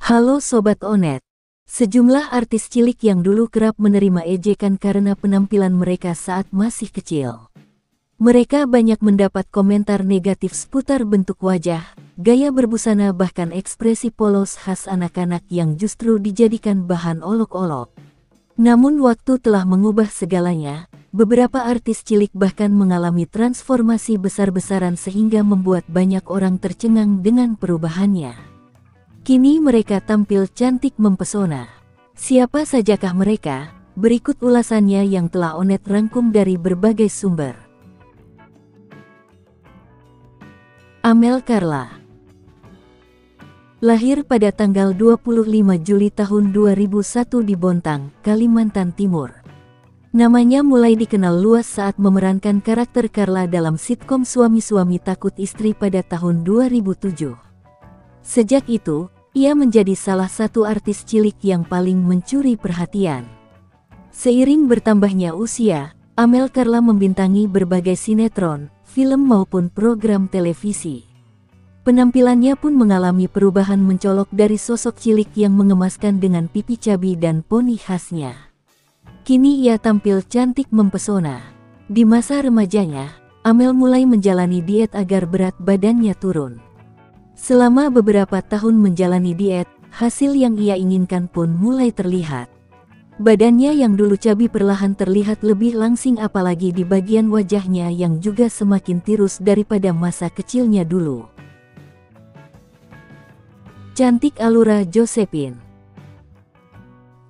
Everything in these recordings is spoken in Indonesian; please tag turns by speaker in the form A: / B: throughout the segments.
A: Halo Sobat Onet. Sejumlah artis cilik yang dulu kerap menerima ejekan karena penampilan mereka saat masih kecil. Mereka banyak mendapat komentar negatif seputar bentuk wajah, gaya berbusana bahkan ekspresi polos khas anak-anak yang justru dijadikan bahan olok-olok. Namun waktu telah mengubah segalanya, beberapa artis cilik bahkan mengalami transformasi besar-besaran sehingga membuat banyak orang tercengang dengan perubahannya. Kini mereka tampil cantik mempesona. Siapa sajakah mereka? Berikut ulasannya yang telah Onet rangkum dari berbagai sumber. Amel Carla lahir pada tanggal 25 Juli tahun 2001 di Bontang, Kalimantan Timur. Namanya mulai dikenal luas saat memerankan karakter Carla dalam sitkom Suami-Suami Takut Istri pada tahun 2007. Sejak itu, ia menjadi salah satu artis cilik yang paling mencuri perhatian. Seiring bertambahnya usia, Amel Carla membintangi berbagai sinetron, film maupun program televisi. Penampilannya pun mengalami perubahan mencolok dari sosok cilik yang mengemaskan dengan pipi cabi dan poni khasnya. Kini ia tampil cantik mempesona. Di masa remajanya, Amel mulai menjalani diet agar berat badannya turun. Selama beberapa tahun menjalani diet, hasil yang ia inginkan pun mulai terlihat. Badannya yang dulu cabi perlahan terlihat lebih langsing apalagi di bagian wajahnya yang juga semakin tirus daripada masa kecilnya dulu. Cantik Alura Josephine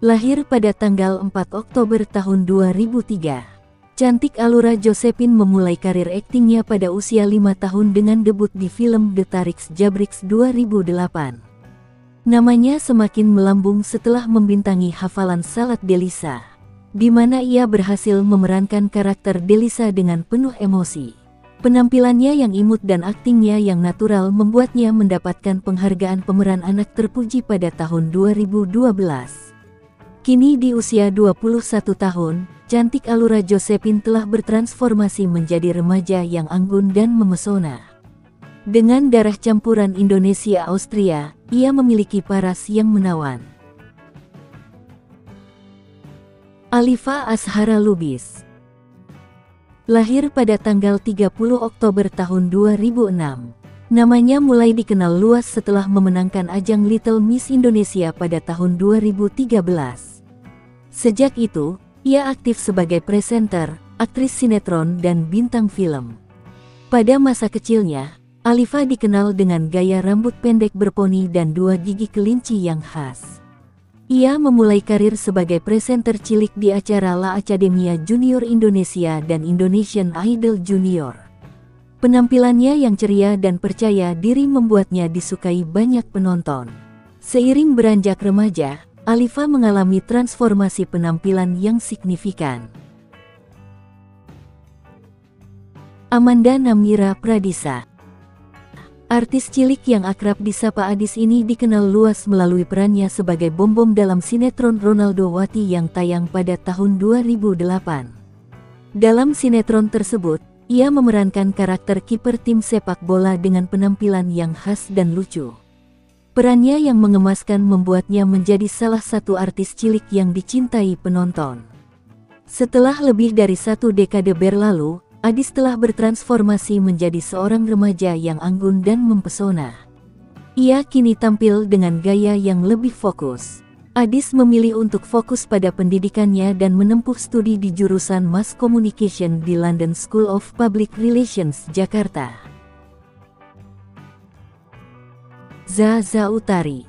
A: lahir pada tanggal 4 Oktober tahun 2003. Cantik Alura Josephine memulai karir aktingnya pada usia 5 tahun dengan debut di film The Tariks Jabriks 2008. Namanya semakin melambung setelah membintangi Hafalan Salat Delisa, di mana ia berhasil memerankan karakter Delisa dengan penuh emosi. Penampilannya yang imut dan aktingnya yang natural membuatnya mendapatkan penghargaan pemeran anak terpuji pada tahun 2012. Kini di usia 21 tahun, cantik Alura Josephine telah bertransformasi menjadi remaja yang anggun dan memesona. Dengan darah campuran Indonesia-Austria, ia memiliki paras yang menawan. Alifa Azhara Lubis lahir pada tanggal 30 Oktober tahun 2006. Namanya mulai dikenal luas setelah memenangkan ajang Little Miss Indonesia pada tahun 2013. Sejak itu, ia aktif sebagai presenter, aktris sinetron dan bintang film. Pada masa kecilnya, Alifa dikenal dengan gaya rambut pendek berponi dan 2 gigi kelinci yang khas. Ia memulai karir sebagai presenter cilik di acara La Academia Junior Indonesia dan Indonesian Idol Junior. Penampilannya yang ceria dan percaya diri membuatnya disukai banyak penonton. Seiring beranjak remaja, Alifa mengalami transformasi penampilan yang signifikan. Amanda Namira Pradisa artis cilik yang akrab disapa Adis ini dikenal luas melalui perannya sebagai Bom-Bom dalam sinetron Ronaldo Wati yang tayang pada tahun 2008. Dalam sinetron tersebut, ia memerankan karakter kiper tim sepak bola dengan penampilan yang khas dan lucu. Perannya yang mengemaskan membuatnya menjadi salah satu artis cilik yang dicintai penonton. Setelah lebih dari 1 dekade berlalu, Adis telah bertransformasi menjadi seorang remaja yang anggun dan mempesona. Ia kini tampil dengan gaya yang lebih fokus. Adis memilih untuk fokus pada pendidikannya dan menempuh studi di jurusan Mass Communication di London School of Public Relations, Jakarta. Zaza Utari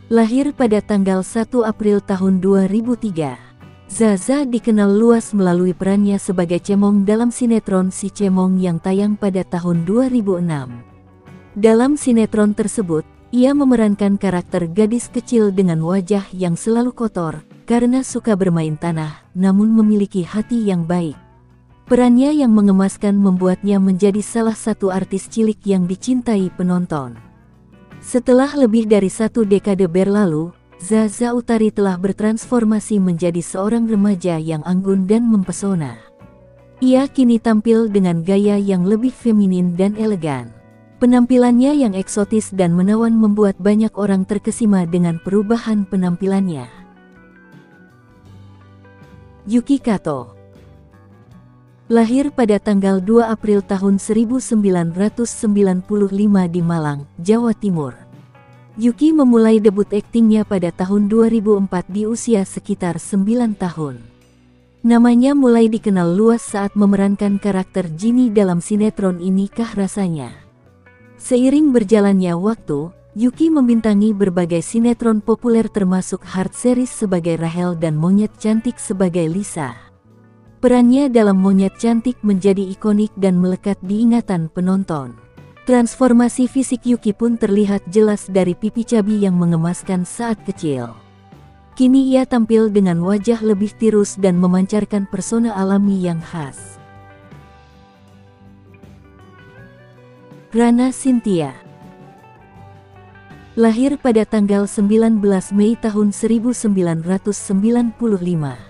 A: lahir pada tanggal 1 April tahun 2003. Zaza dikenal luas melalui perannya sebagai Cemong dalam sinetron Si Cemong yang tayang pada tahun 2006. Dalam sinetron tersebut, ia memerankan karakter gadis kecil dengan wajah yang selalu kotor, karena suka bermain tanah, namun memiliki hati yang baik. Perannya yang mengemaskan membuatnya menjadi salah satu artis cilik yang dicintai penonton. Setelah lebih dari 1 dekade berlalu, Zaza Utari telah bertransformasi menjadi seorang remaja yang anggun dan mempesona. Ia kini tampil dengan gaya yang lebih feminin dan elegan. Penampilannya yang eksotis dan menawan membuat banyak orang terkesima dengan perubahan penampilannya. Yuki Kato lahir pada tanggal 2 April tahun 1995 di Malang, Jawa Timur. Yuki memulai debut aktingnya pada tahun 2004 di usia sekitar 9 tahun. Namanya mulai dikenal luas saat memerankan karakter Ginny dalam sinetron Inikah Rasanya. Seiring berjalannya waktu, Yuki membintangi berbagai sinetron populer termasuk Hard Series sebagai Rahel dan Monyet Cantik sebagai Lisa. Perannya dalam Monyet Cantik menjadi ikonik dan melekat di ingatan penonton. Transformasi fisik Yuki pun terlihat jelas dari pipi cabi yang mengemaskan saat kecil. Kini ia tampil dengan wajah lebih tirus dan memancarkan persona alami yang khas. Rana Cynthia lahir pada tanggal 19 Mei tahun 1995.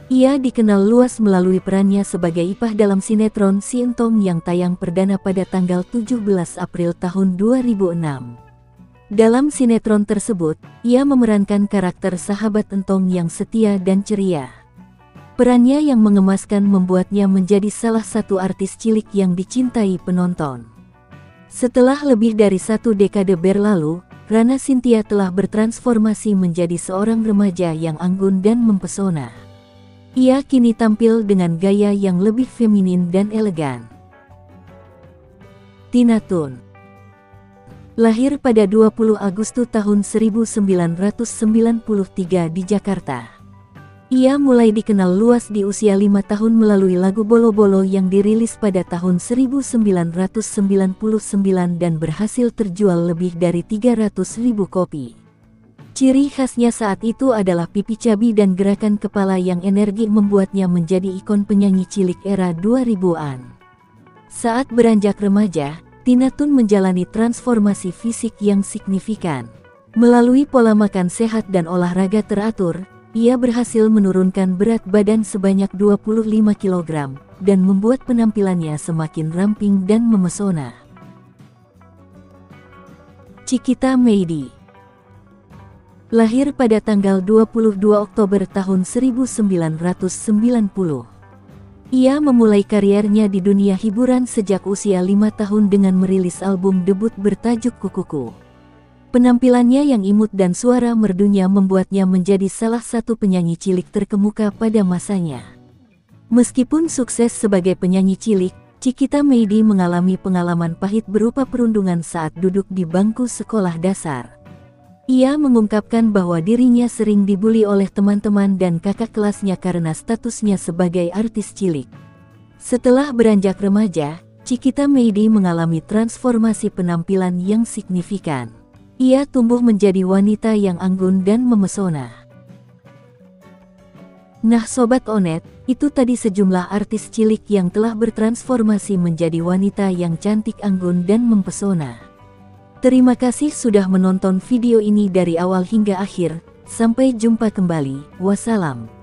A: Ia dikenal luas melalui perannya sebagai Ipah dalam sinetron Si Entong yang tayang perdana pada tanggal 17 April tahun 2006. Dalam sinetron tersebut, ia memerankan karakter sahabat Entong yang setia dan ceria. Perannya yang mengemaskan membuatnya menjadi salah satu artis cilik yang dicintai penonton. Setelah lebih dari 1 dekade berlalu, Rana Cynthia telah bertransformasi menjadi seorang remaja yang anggun dan mempesona. Ia kini tampil dengan gaya yang lebih feminin dan elegan. Tina Toon lahir pada 20 Agustus tahun 1993 di Jakarta. Ia mulai dikenal luas di usia 5 tahun melalui lagu Bolo-Bolo yang dirilis pada tahun 1999 dan berhasil terjual lebih dari 300.000 kopi. Ciri khasnya saat itu adalah pipi cabi dan gerakan kepala yang energi membuatnya menjadi ikon penyanyi cilik era 2000-an. Saat beranjak remaja, Tina Toon menjalani transformasi fisik yang signifikan. Melalui pola makan sehat dan olahraga teratur, ia berhasil menurunkan berat badan sebanyak 25 kg dan membuat penampilannya semakin ramping dan memesona. Cikita Meidi lahir pada tanggal 22 Oktober tahun 1990. Ia memulai kariernya di dunia hiburan sejak usia 5 tahun dengan merilis album debut bertajuk Kukuku. Penampilannya yang imut dan suara merdunya membuatnya menjadi salah satu penyanyi cilik terkemuka pada masanya. Meskipun sukses sebagai penyanyi cilik, Cikita Meidi mengalami pengalaman pahit berupa perundungan saat duduk di bangku sekolah dasar. Ia mengungkapkan bahwa dirinya sering dibuli oleh teman-teman dan kakak kelasnya karena statusnya sebagai artis cilik. Setelah beranjak remaja, Cikita Meidi mengalami transformasi penampilan yang signifikan. Ia tumbuh menjadi wanita yang anggun dan memesona. Nah Sobat Onet, itu tadi sejumlah artis cilik yang telah bertransformasi menjadi wanita yang cantik, anggun dan mempesona. Terima kasih sudah menonton video ini dari awal hingga akhir. Sampai jumpa kembali. Wassalam.